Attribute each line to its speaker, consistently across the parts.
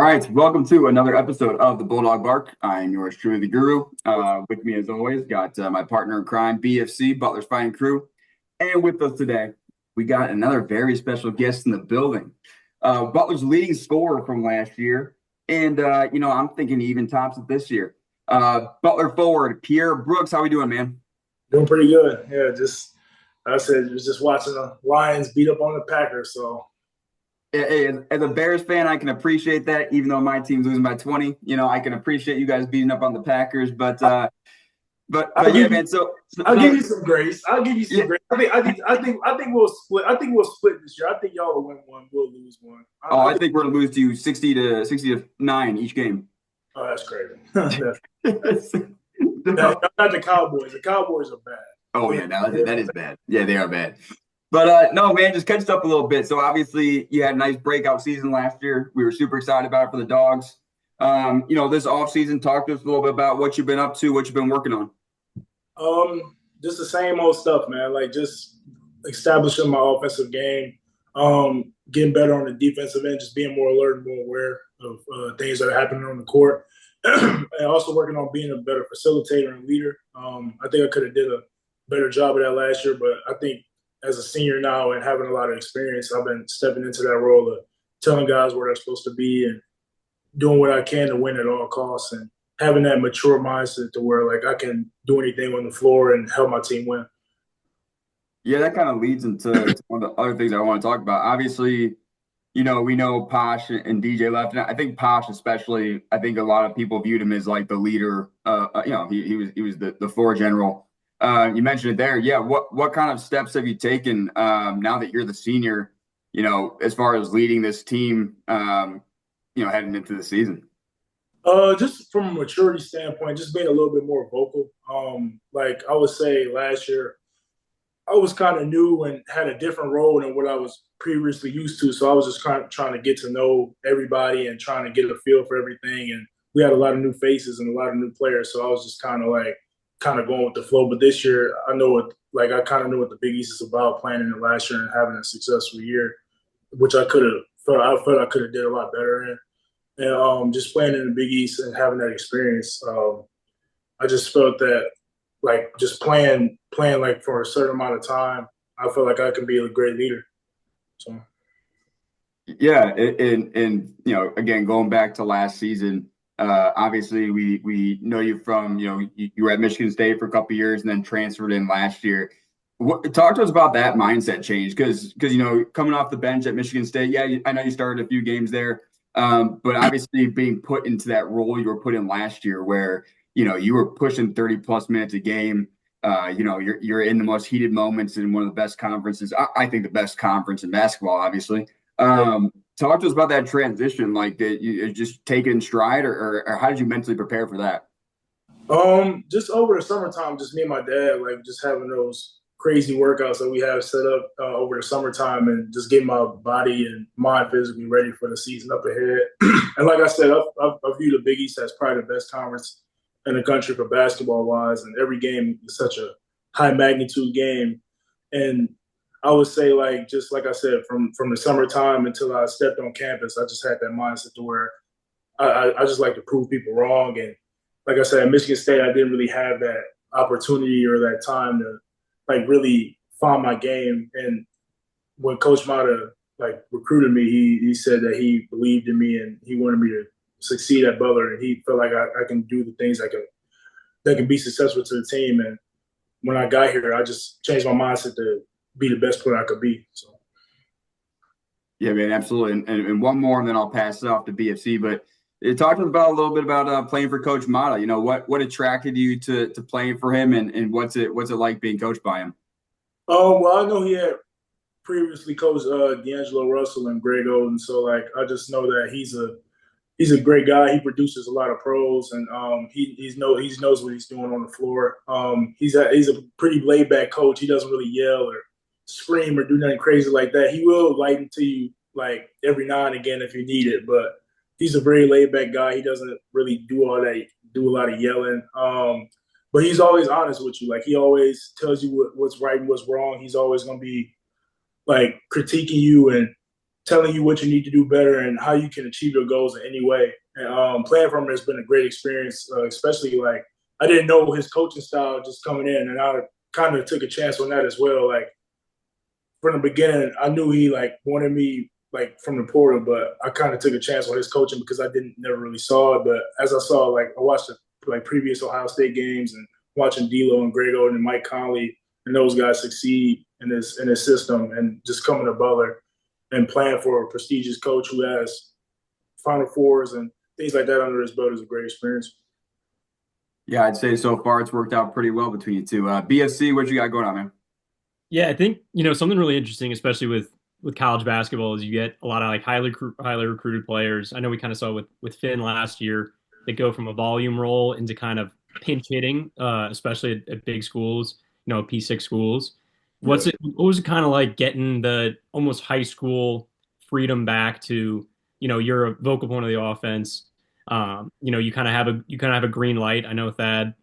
Speaker 1: right, welcome to another episode of the Bulldog Bark. I am yours truly, the Guru. With me, as always, got my partner in crime, BFC, Butler's Fighting Crew. And with us today, we got another very special guest in the building. Butler's leading scorer from last year. And, I'm thinking he even tops it this year. Butler forward, Pierre Brooks. How we doing, man?
Speaker 2: Doing pretty good. Yeah, I said, was just watching the Lions beat up on the Packers. So,
Speaker 1: As a Bears fan, I can appreciate that, even though my team's losing by 20. I can appreciate you guys beating up on the Packers, but yeah, man.
Speaker 2: I'll give you some grace. I'll give you some grace. I think we'll split. I think we'll split this year. I think y'all will win one. We'll lose one.
Speaker 1: I think we're gonna lose to you 60-9 each game.
Speaker 2: Oh, that's crazy. Not the Cowboys. The Cowboys are bad.
Speaker 1: Oh yeah, that is bad. Yeah, they are bad. But no, man, just catch up a little bit. So obviously you had a nice breakout season last year. We were super excited about it for the Dogs. This offseason, talk to us a little bit about what you've been up to, what you've been working on.
Speaker 2: Just the same old stuff, man. Like just establishing my offensive game, getting better on the defensive end, just being more alert and more aware of things that are happening on the court. And also working on being a better facilitator and leader. I think I could have did a better job of that last year, but I think as a senior now and having a lot of experience, I've been stepping into that role of telling guys where they're supposed to be and doing what I can to win at all costs and having that mature mindset to where like I can do anything on the floor and help my team win.
Speaker 1: Yeah, that kind of leads into one of the other things I want to talk about. Obviously, we know Posh and DJ left, and I think Posh especially, I think a lot of people viewed him as like the leader. He was the floor general. You mentioned it there. Yeah. What kind of steps have you taken now that you're the senior, as far as leading this team, heading into the season?
Speaker 2: Just from a maturity standpoint, just being a little bit more vocal. Like I would say last year, I was kind of new and had a different role than what I was previously used to. So I was just kind of trying to get to know everybody and trying to get a feel for everything. And we had a lot of new faces and a lot of new players. So I was just kind of going with the flow. But this year, I kind of knew what the Big East is about, playing in it last year and having a successful year, which I felt I could have did a lot better in. And just playing in the Big East and having that experience, I just felt that just playing like for a certain amount of time, I feel like I can be a great leader. So.
Speaker 1: Yeah, and again, going back to last season. Obviously, we know you from, you were at Michigan State for a couple of years and then transferred in last year. Talk to us about that mindset change because coming off the bench at Michigan State, yeah, I know you started a few games there, but obviously being put into that role you were put in last year where, you were pushing 30-plus minutes a game. You're in the most heated moments in one of the best conferences. I think the best conference in basketball, obviously. Talk to us about that transition. Like, did you just take it in stride, or how did you mentally prepare for that?
Speaker 2: Just over the summertime, just me and my dad, just having those crazy workouts that we have set up over the summertime, and just getting my body and mind physically ready for the season up ahead. And like I said, I view the Big East as probably the best conference in the country for basketball-wise, and every game is such a high-magnitude game. And I would say, just like I said, from the summertime until I stepped on campus, I just had that mindset to where I just like to prove people wrong. And like I said, at Michigan State, I didn't really have that opportunity or that time to really find my game. And when Coach Mata recruited me, he said that he believed in me and he wanted me to succeed at Butler, and he felt like I can do the things that can be successful to the team. And when I got here, I just changed my mindset to be the best player I could be. So.
Speaker 1: Yeah, man, absolutely. And one more, and then I'll pass it off to BFC. But talk to us about a little bit about playing for Coach Mata. What attracted you to playing for him, and what's it like being coached by him?
Speaker 2: Well, I know he had previously coached D'Angelo Russell and Greg Oden, so I just know that he's a great guy. He produces a lot of pros, and he knows what he's doing on the floor. He's a pretty laid back coach. He doesn't really yell or scream or do nothing crazy like that. He will lighten to you every now and again if you need it, but he's a very laid back guy. He doesn't really do a lot of yelling. But he's always honest with you. He always tells you what's right and what's wrong. He's always gonna be critiquing you and telling you what you need to do better and how you can achieve your goals in any way. And playing for him has been a great experience, especially like I didn't know his coaching style just coming in, and I kind of took a chance on that as well. Like from the beginning, I knew he like wanted me like from the portal, but I kind of took a chance on his coaching because I didn't never really saw it. But as I saw, like I watched the like previous Ohio State games and watching D'Lo and Greg Oden and Mike Conley and those guys succeed in his system, and just coming to Butler and playing for a prestigious coach who has Final Fours and things like that under his belt is a great experience.
Speaker 1: Yeah, I'd say so far it's worked out pretty well between you two. BSC, what you got going on, man?
Speaker 3: Yeah, I think something really interesting, especially with college basketball, is you get a lot of like highly recruited players. I know we kind of saw with Finn last year that go from a volume role into kind of pinch hitting, especially at big schools, P6 schools.
Speaker 2: Yeah.
Speaker 3: What was it kind of like getting the almost high school freedom back to, you're a vocal point of the offense. You kind of have a green light. I know Thad,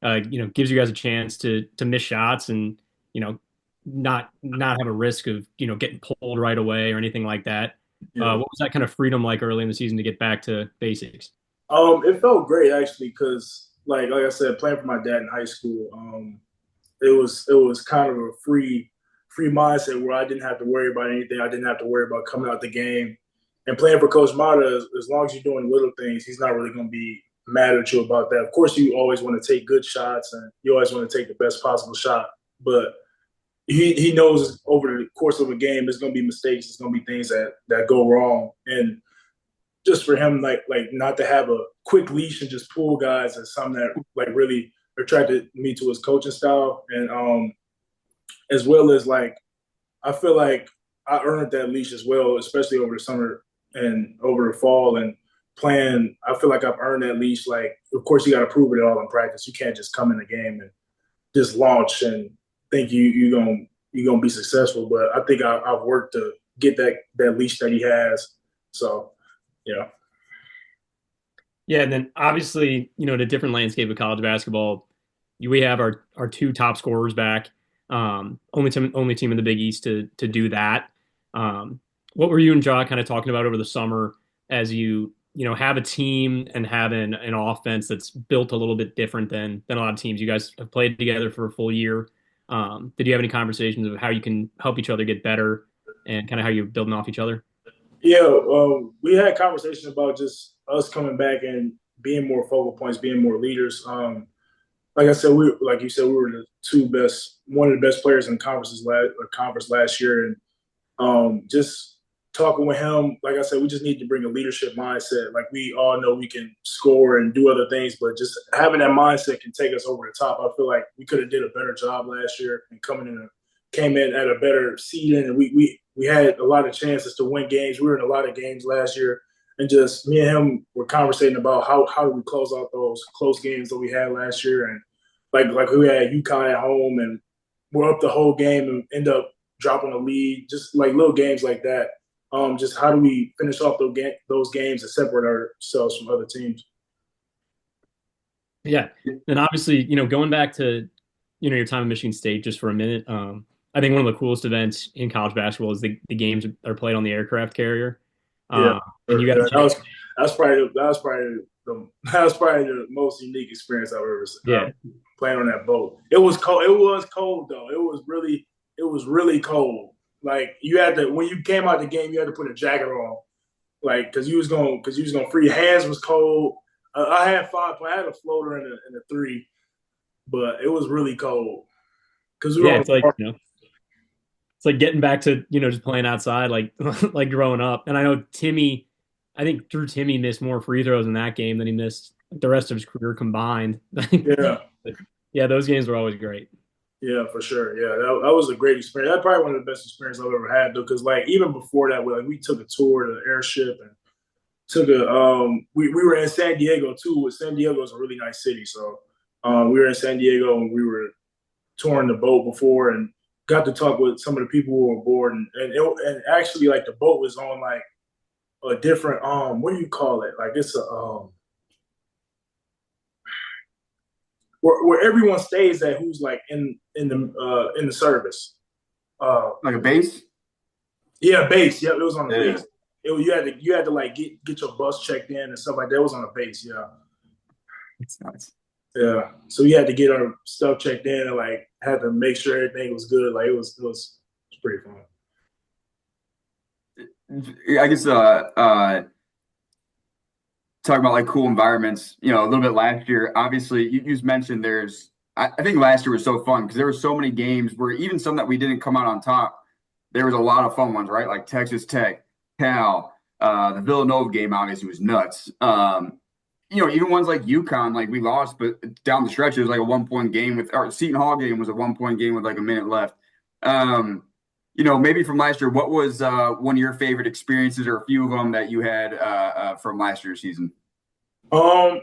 Speaker 3: gives you guys a chance to miss shots and, you know, not have a risk of getting pulled right away or anything like that.
Speaker 2: Yeah.
Speaker 3: What was that kind of freedom like early in the season to get back to basics?
Speaker 2: It felt great actually because like I said, playing for my dad in high school, it was kind of a free mindset where I didn't have to worry about anything. I didn't have to worry about coming out the game and playing for Coach Mata. As long as you're doing little things, he's not really going to be mad at you about that. Of course, you always want to take good shots and you always want to take the best possible shot, but he knows over the course of a game there's going to be mistakes, there's going to be things that go wrong, and just for him like not to have a quick leash and just pull guys is something that like really attracted me to his coaching style, and as well as like I feel like I earned that leash as well, especially over the summer and over the fall and playing. I feel like I've earned that leash. Like, of course, you got to prove it all in practice. You can't just come in the game and just launch and think you're gonna be successful. But I think I've worked to get that leash that he has. So, yeah.
Speaker 3: Yeah, and then obviously, the different landscape of college basketball, we have our two top scorers back. Only team in the Big East to do that. What were you and Ja kind of talking about over the summer as you have a team and have an offense that's built a little bit different than a lot of teams? You guys have played together for a full year. Did you have any conversations of how you can help each other get better and kind of how you're building off each other?
Speaker 2: Yeah, we had conversations about just us coming back and being more focal points, being more leaders. Like I said, like you said, we were one of the best players in conference last year, and just talking with him, like I said, we just need to bring a leadership mindset. Like we all know we can score and do other things, but just having that mindset can take us over the top. I feel like we could have did a better job last year and came in at a better seeding, and we had a lot of chances to win games. We were in a lot of games last year, and just me and him were conversating about how do we close out those close games that we had last year, and like we had UConn at home, and we're up the whole game and end up dropping a lead, just like little games like that. Just how do we finish off those games and separate ourselves from other teams?
Speaker 3: Yeah, and obviously, going back to your time at Michigan State just for a minute. I think one of the coolest events in college basketball is the games are played on the aircraft carrier.
Speaker 2: Yeah,
Speaker 3: And you got
Speaker 2: yeah,
Speaker 3: a chance.
Speaker 2: that was probably the most unique experience I've ever
Speaker 3: Yeah,
Speaker 2: playing on that boat. It was cold. It was cold though. It was really cold. Like you had to when you came out the game, you had to put a jacket on, like because you was gonna free. Hands was cold. I had I had a floater in the three, but it was really cold because we were
Speaker 3: yeah.
Speaker 2: on
Speaker 3: It's like
Speaker 2: the
Speaker 3: it's like getting back to just playing outside like like growing up. And I know Timmy. I think Drew Timmy missed more free throws in that game than he missed the rest of his career combined.
Speaker 2: yeah.
Speaker 3: Yeah, those games were always great.
Speaker 2: Yeah, for sure. Yeah, that was a great experience. That's probably one of the best experiences I've ever had, though. Because like even before that, we took a tour to the airship and took a we were in San Diego too. San Diego is a really nice city, so we were in San Diego and we were touring the boat before and got to talk with some of the people who were aboard, and actually like the boat was on like a different what do you call it? Like it's a where everyone stays at who's like in the service.
Speaker 1: Like a base?
Speaker 2: Yeah, base. Yep, it was on the
Speaker 1: Yeah.
Speaker 2: base. You had to like get your bus checked in and stuff like that. It was on the base. Yeah.
Speaker 1: It's nuts.
Speaker 2: Yeah. So we had to get our stuff checked in and like had to make sure everything was good. Like it was pretty fun.
Speaker 1: I guess talking about like cool environments, a little bit last year, obviously you just mentioned I think last year was so fun because there were so many games where even some that we didn't come out on top, there was a lot of fun ones, right? Like Texas Tech, Cal, the Villanova game obviously was nuts. Even ones like UConn, like we lost, but down the stretch, it was like a 1 point game or Seton Hall game was a 1 point game with like a minute left. Maybe from last year, what was one of your favorite experiences or a few of them that you had from last year's season?
Speaker 2: I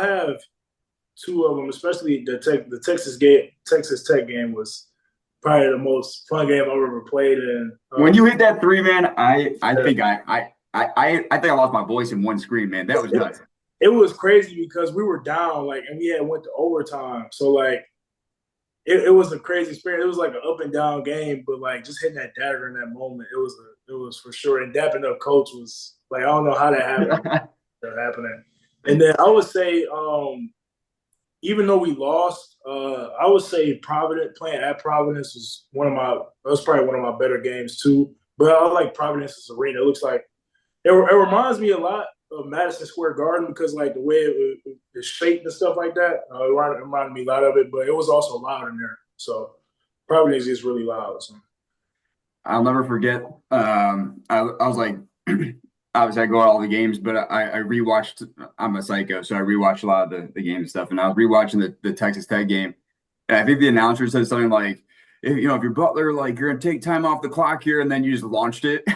Speaker 2: have two of them, especially the Texas Tech game was probably the most fun game I've ever played in.
Speaker 1: When you hit that three, man, I think I think I lost my voice in one screen, man. That was nuts.
Speaker 2: It was crazy because we were down, like, and we had went to overtime. So like it was a crazy experience. It was like an up and down game, but like just hitting that dagger in that moment, it was for sure. And dapping up coach was like, I don't know how that happened. That happening. And then I would say, even though we lost, I would say Providence, playing at Providence was probably one of my better games too. But I like Providence's arena. It looks like it reminds me a lot of Madison Square Garden because like the way it's shaped and stuff like that. It reminded me a lot of it, but it was also loud in there. So Providence is really loud. So.
Speaker 1: I'll never forget. I was like, obviously I go to all the games, but I rewatched. I'm a psycho, so I rewatched a lot of the game and stuff. And I was rewatching the Texas Tech game, and I think the announcer said something like, if you're Butler, like you're gonna take time off the clock here, and then you just launched it.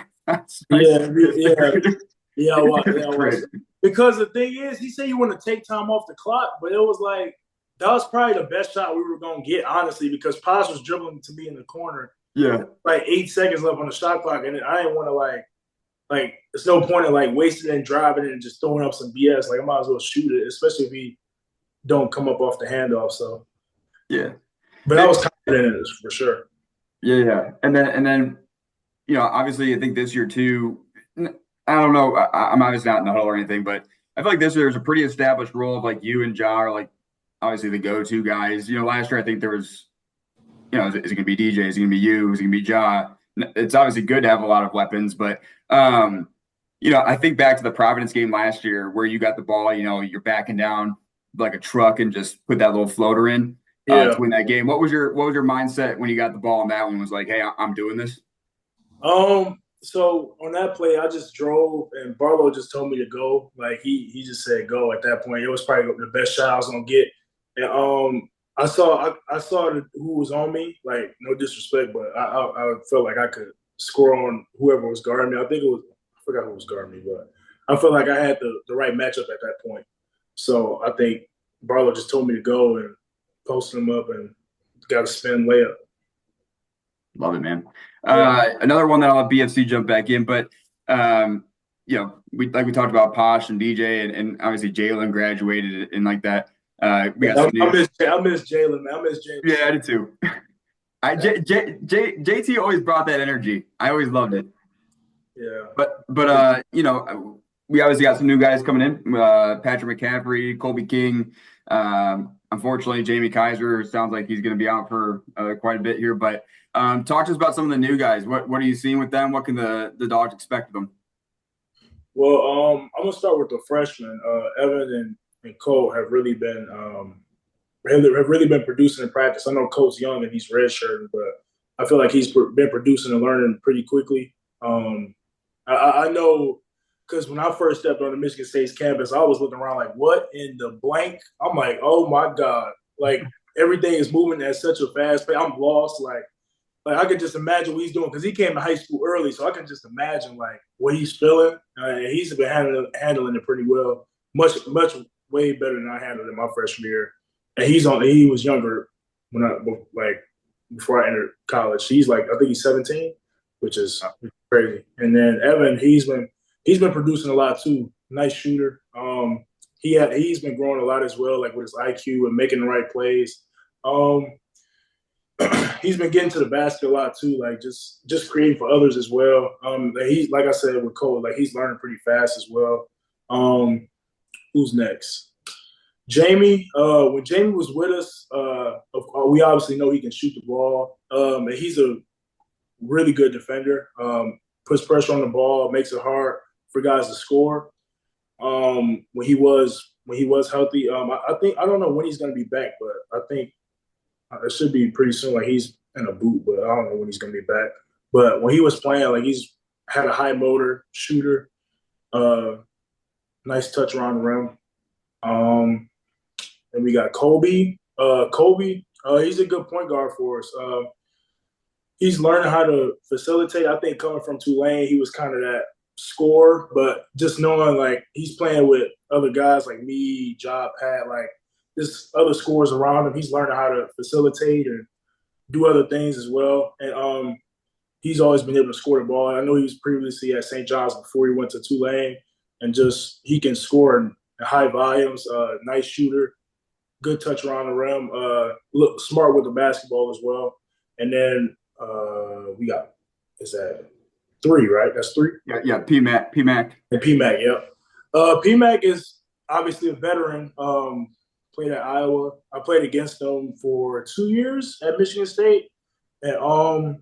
Speaker 2: Yeah. Because the thing is, he said you want to take time off the clock, but it was like that was probably the best shot we were gonna get, honestly, because Posh was dribbling to me in the corner.
Speaker 1: Yeah,
Speaker 2: like 8 seconds left on the shot clock, and I didn't want to like there's no point in like wasting and driving and just throwing up some BS. Like I might as well shoot it, especially if he don't come up off the handoff. So
Speaker 1: yeah,
Speaker 2: but I was confident in this for sure.
Speaker 1: Yeah, and then obviously I think this year too. I don't know. I'm obviously not in the huddle or anything, but I feel like this year there's a pretty established role of like you and Ja are like obviously the go-to guys. Last year I think there was, is it going to be DJ? Is it going to be you? Is it going to be Ja? It's obviously good to have a lot of weapons, but I think back to the Providence game last year where you got the ball, you're backing down like a truck and just put that little floater in to win that game. What was your mindset when you got the ball on that one? Was like, hey, I'm doing this.
Speaker 2: So on that play, I just drove and Barlow just told me to go. Like he just said go at that point. It was probably the best shot I was gonna get. And I saw who was on me. Like no disrespect, but I felt like I could score on whoever was guarding me. I forgot who was guarding me, but I felt like I had the right matchup at that point. So I think Barlow just told me to go and posted him up and got a spin layup.
Speaker 1: Love it, man. Another one that I'll have BFC jump back in, but we talked about Posh and DJ and obviously Jalen graduated and like that. I miss
Speaker 2: Jalen, man. I miss Jalen.
Speaker 1: Yeah, I did too. JT always brought that energy. I always loved it.
Speaker 2: Yeah.
Speaker 1: But we obviously got some new guys coming in. Patrick McCaffrey, Colby King. Unfortunately, Jamie Kaiser sounds like he's going to be out for quite a bit here. But talk to us about some of the new guys. What are you seeing with them? What can the Dogs expect of them?
Speaker 2: Well, I'm gonna start with the freshmen. Evan and Cole have really been producing in practice. I know Cole's young and he's redshirting, but I feel like he's been producing and learning pretty quickly. I know because when I first stepped on the Michigan State's campus, I was looking around like, what in the blank? I'm like, oh my God. Like everything is moving at such a fast pace. I'm lost. Like I could just imagine what he's doing because he came to high school early. So I can just imagine like what he's feeling. And he's been handling it pretty well. Much way better than I handled it my freshman year. And he was younger before I entered college. He's like, I think he's 17, which is crazy. And then Evan, he's been producing a lot too. Nice shooter. He's been growing a lot as well, like with his IQ and making the right plays. he's been getting to the basket a lot too, like just creating for others as well. He's like I said with Cole, like he's learning pretty fast as well. Who's next? Jamie. When Jamie was with us, we obviously know he can shoot the ball. And he's a really good defender. Puts pressure on the ball, makes it hard for guys to score. When he was healthy, I don't know when he's going to be back, but I think it should be pretty soon. Like he's in a boot, but I don't know when he's going to be back. But when he was playing, like he's had a high motor shooter, nice touch around the rim. And we got Kobe. He's a good point guard for us. He's learning how to facilitate. I think coming from Tulane, he was kind of that scorer, but just knowing like he's playing with other guys like me, Job, Pat, like there's other scorers around him. He's learning how to facilitate and do other things as well. And he's always been able to score the ball. I know he was previously at St. John's before he went to Tulane, and just he can score in high volumes. Nice shooter, good touch around the rim. Look smart with the basketball as well. And then we got is that 3, right? That's 3.
Speaker 1: Yeah. PMAC.
Speaker 2: And PMAC, yep. PMAC is obviously a veteran. Played at Iowa. I played against him for 2 years at Michigan State. And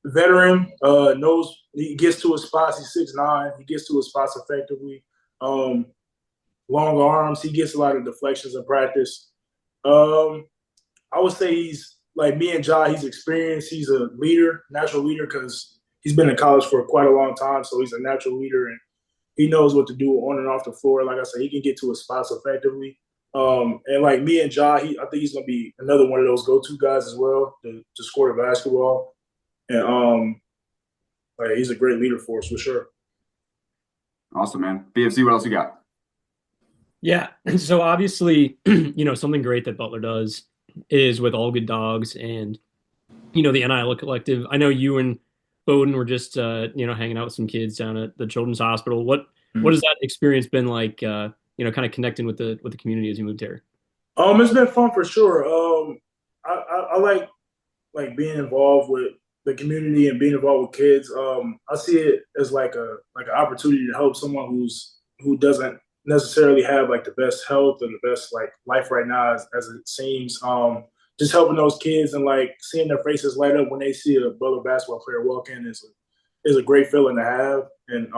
Speaker 2: veteran, knows he gets to his spots. He's 6'9". He gets to his spots effectively. Long arms. He gets a lot of deflections in practice. I would say he's like me and Ja. He's experienced. He's a leader, natural leader, because he's been in college for quite a long time. So he's a natural leader, and he knows what to do on and off the floor. Like I said, he can get to his spots effectively. And like me and Ja, I think he's gonna be another one of those go-to guys as well to score the basketball. And like he's a great leader for us for sure.
Speaker 1: Awesome, man. BFC, what else you got?
Speaker 3: Yeah. So obviously, something great that Butler does is with All Good Dogs and, the NIL Collective. I know you and Bowden were just, hanging out with some kids down at the Children's Hospital. What has that experience been like, kind of connecting with the community as you moved here?
Speaker 2: It's been fun for sure. I like being involved with the community and being involved with kids. I see it as like an opportunity to help someone who doesn't necessarily have like the best health and the best like life right now as it seems. Just helping those kids and like seeing their faces light up when they see a Butler basketball player walk in is a great feeling to have. And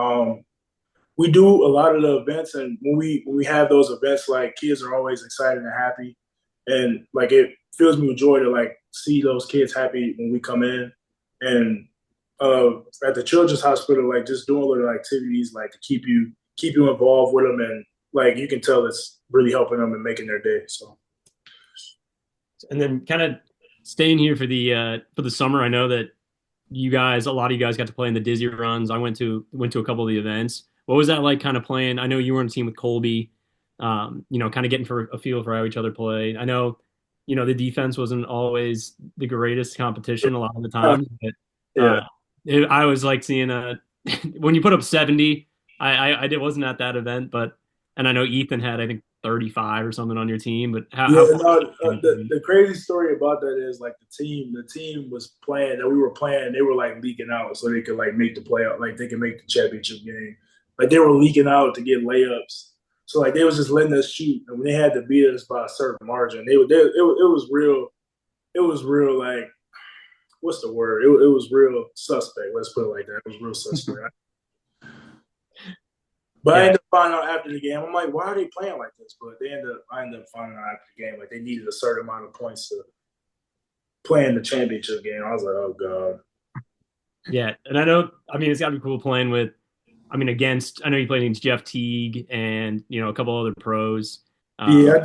Speaker 2: we do a lot of the events, and when we have those events, like kids are always excited and happy, and like it fills me with joy to like see those kids happy when we come in. And at the Children's Hospital, like just doing little activities like to keep you involved with them, and like you can tell it's really helping them and making their day. So,
Speaker 3: and then kind of staying here for the summer, I know that a lot of you guys got to play in the Dizzy runs. I went to a couple of the events. What was that like kind of playing? I know you were on a team with Colby, kind of getting for a feel for how each other play. I know, the defense wasn't always the greatest competition a lot of the time, but I was like seeing when you put up 70, I wasn't at that event, and I know Ethan had, I think, 35 or something on your team, but
Speaker 2: the crazy story about that is like the team was playing that we were playing, they were like leaking out so they could like make the playoff, like they could make the championship game. Like they were leaking out to get layups. So like they was just letting us shoot, and when they had to beat us by a certain margin, it was real. It was real like what's the word? It was real suspect. Let's put it like that. It was real suspect. But I ended up finding out after the game. I'm like, why are they playing like this? But I ended up finding out after the game like they needed a certain amount of points to play in the championship game. I was like, oh god.
Speaker 3: Yeah, and it's got to be cool playing with. I know you played against Jeff Teague and a couple other pros.
Speaker 2: Yeah,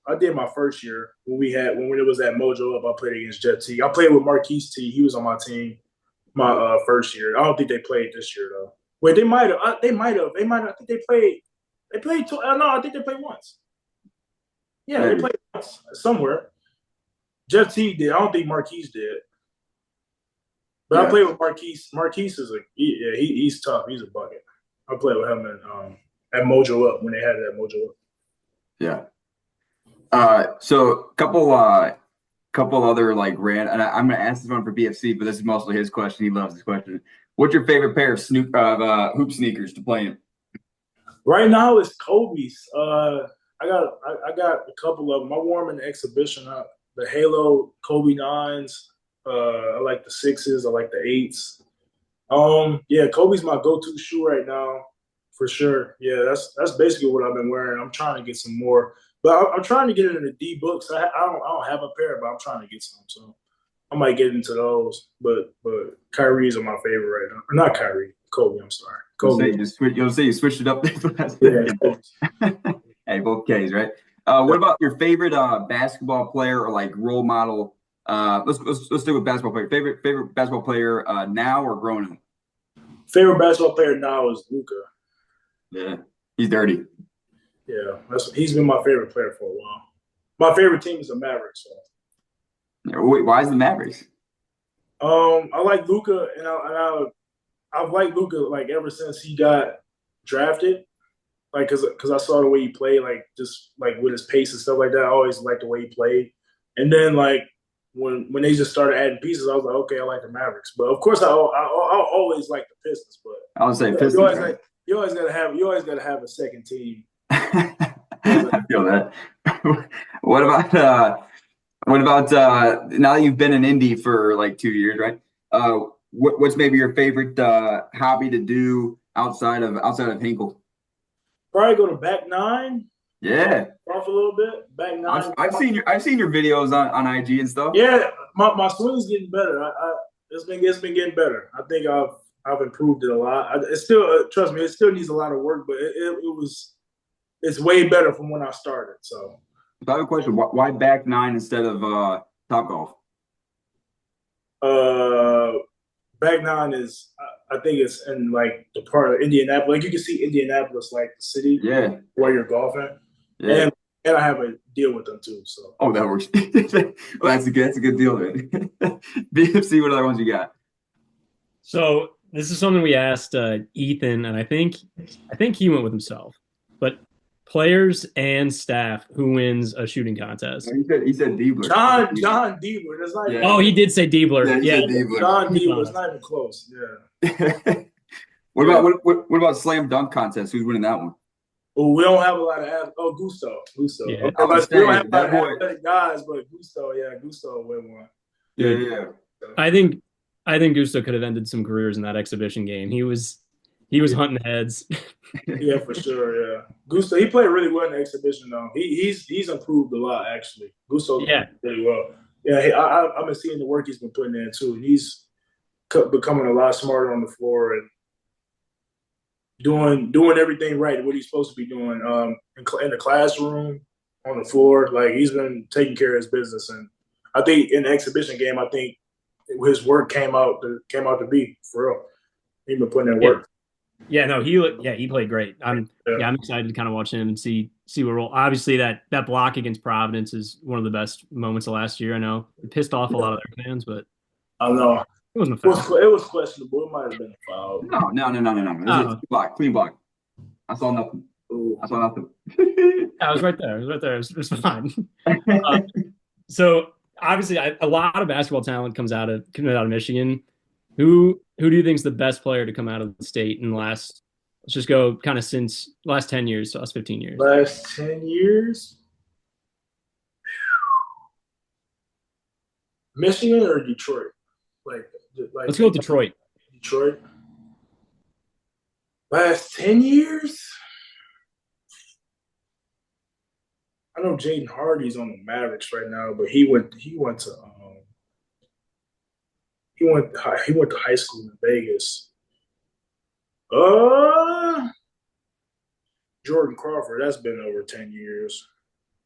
Speaker 2: I did my first year when it was at Mojo Up. I played against Jeff Teague. I played with Marquise T. He was on my team my first year. I don't think they played this year though. Wait, they might have. I think they played. They played two. No, I think they played once. Yeah, they played once somewhere. Jeff Teague did. I don't think Marquise did. But I played with Marquise. Marquise is he's tough. He's a bucket. I played with him at Mojo Up when they had it at Mojo Up.
Speaker 1: Yeah. So couple couple other like and I'm gonna ask this one for BFC, but this is mostly his question. He loves this question. What's your favorite pair of hoop sneakers to play in?
Speaker 2: Right now it's Kobe's. I got a couple of them. I wore them in the exhibition. The Halo Kobe nines. I like the sixes. I like the eights. Yeah, Kobe's my go-to shoe right now, for sure. Yeah, that's basically what I've been wearing. I'm trying to get some more, but I'm trying to get into the D books. I don't have a pair, but I'm trying to get some. So I might get into those. But Kyrie's are my favorite right now. Or not Kyrie, Kobe. I'm sorry, Kobe.
Speaker 1: You'll say you switched it up.
Speaker 2: Yeah.
Speaker 1: Hey, both K's, right? What about your favorite basketball player or like role model? Let's stick with basketball player. Favorite basketball player now or growing up?
Speaker 2: Favorite basketball player now is Luka.
Speaker 1: Yeah, he's dirty.
Speaker 2: Yeah, he's been my favorite player for a while. My favorite team is the Mavericks. So.
Speaker 1: Yeah, wait, why is the Mavericks?
Speaker 2: I like Luka, and I've liked Luka like ever since he got drafted. Like, cause I saw the way he played, like just like with his pace and stuff like that. I always liked the way he played. And then like when they just started adding pieces, I was like, okay, I like the Mavericks. But of course, I always like the Pistons. But
Speaker 1: I would say Pistons.
Speaker 2: You always gotta have a second team.
Speaker 1: I feel that. What about now that you've been in Indy for like 2 years, right? What's maybe your favorite hobby to do outside of Hinkle?
Speaker 2: Probably go to back nine.
Speaker 1: Yeah,
Speaker 2: Off a little bit. Back nine.
Speaker 1: I've seen your videos on IG and stuff.
Speaker 2: Yeah, my swing's getting better. It's been getting better. I think I've improved it a lot. It's still trust me, it still needs a lot of work, but it's way better from when I started. So
Speaker 1: I have a question. Why back nine instead of Top Golf?
Speaker 2: Back nine is I think it's in like the part of Indianapolis. Like you can see Indianapolis, like the city,
Speaker 1: yeah,
Speaker 2: where you're golfing,
Speaker 1: yeah.
Speaker 2: And I have a deal with them too. So
Speaker 1: that works. Well, that's a good deal, man. BFC, what other ones you got?
Speaker 3: So this is something we asked Ethan, and I think he went with himself. But players and staff, who wins a shooting contest?
Speaker 1: He said Diebler.
Speaker 2: John Diebler. That's not.
Speaker 3: Yeah. Oh, he did say Diebler.
Speaker 1: Yeah, he said Diebler.
Speaker 2: John Diebler. It's not even close. Yeah.
Speaker 1: What about slam dunk contest? Who's winning that one?
Speaker 2: Well, we don't have a lot of Gusto.
Speaker 3: Yeah.
Speaker 2: Okay, we don't have a lot of athletic guys, but Gusto win one.
Speaker 1: Yeah.
Speaker 3: I think Gusto could have ended some careers in that exhibition game. He was hunting heads.
Speaker 2: Yeah, for sure. Yeah, Gusto. He played really well in the exhibition, though. He's improved a lot, actually. Gusto really well. Yeah, I've been seeing the work he's been putting in too. He's becoming a lot smarter on the floor and doing everything right, what he's supposed to be doing in the classroom, on the floor. Like he's been taking care of his business, and I think in the exhibition game, I think his work came out to be for real. He's been putting in work.
Speaker 3: Yeah, no, he played great. I'm excited to kind of watch him and see what role. Obviously, that block against Providence is one of the best moments of last year. I know it pissed off a lot of their fans, but
Speaker 2: I know
Speaker 3: it wasn't a foul.
Speaker 2: It was questionable. It might have been a foul.
Speaker 1: No. It was clean block. I saw nothing.
Speaker 2: Ooh.
Speaker 1: I saw nothing.
Speaker 3: I was right there. It was fine. So obviously, a lot of basketball talent comes out of Michigan. Who do you think is the best player to come out of the state in the last? Let's just go kind of since last 10 years, so last 15 years.
Speaker 2: Last 10 years, Michigan or Detroit? Like
Speaker 3: let's go with Detroit.
Speaker 2: Detroit. Last 10 years, I know Jaden Hardy's on the Mavericks right now, but he went to high school in Vegas. Jordan Crawford, that's been over 10 years.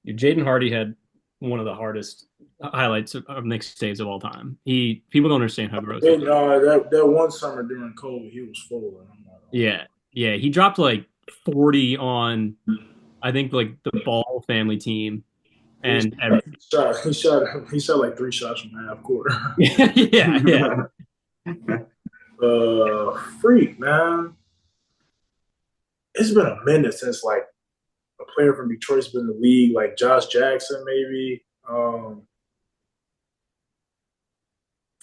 Speaker 3: Jaden Hardy had one of the hardest highlights of mixtapes of all time. People don't understand how gross.
Speaker 2: That one summer during COVID, he was full.
Speaker 3: Yeah, he dropped like 40 on, I think like the Ball family team, and
Speaker 2: he shot like 3 shots from half court.
Speaker 3: yeah.
Speaker 2: Freak, man. It's been a minute since like a player from Detroit's been in the league, like Josh Jackson, maybe.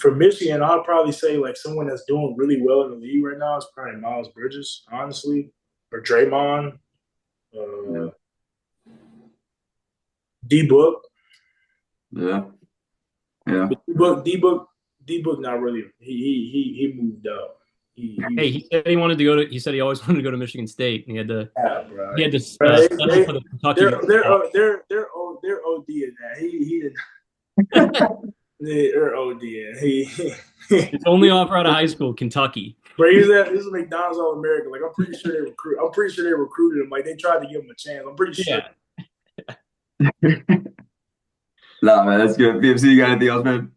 Speaker 2: for Michigan, I'll probably say like someone that's doing really well in the league right now is probably Miles Bridges, honestly, or Draymond,
Speaker 1: Yeah.
Speaker 2: uh, D Book.
Speaker 1: Yeah. Yeah.
Speaker 2: But D Book, not really. He moved up.
Speaker 3: Hey, he said he wanted to go to. He said he always wanted to go to Michigan State, and he had to.
Speaker 2: Yeah, bro.
Speaker 3: He had to
Speaker 2: Bro,
Speaker 3: settle for the Kentucky.
Speaker 2: they're ODing that. He didn't. They're ODing.
Speaker 3: It's only offer out of high school, Kentucky.
Speaker 2: But he's a McDonald's All American. Like I'm pretty sure they recruited him. Like they tried to give him a chance. I'm pretty sure.
Speaker 3: Yeah.
Speaker 1: Nah, man, that's good. BFC, you got anything else, man?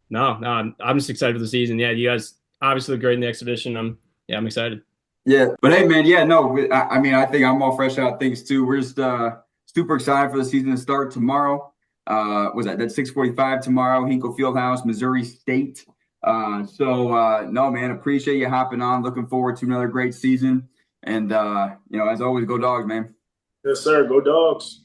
Speaker 3: No, I'm just excited for the season. Yeah, you guys obviously look great in the exhibition. I'm excited.
Speaker 1: Yeah, but hey, man, yeah, no, I mean, I think I'm all fresh out of things too. We're just super excited for the season to start tomorrow. Was that's 6:45 tomorrow, Hinkle Fieldhouse, Missouri State. No, man, appreciate you hopping on. Looking forward to another great season. And as always, go Dogs, man.
Speaker 2: Yes, sir. Go Dogs.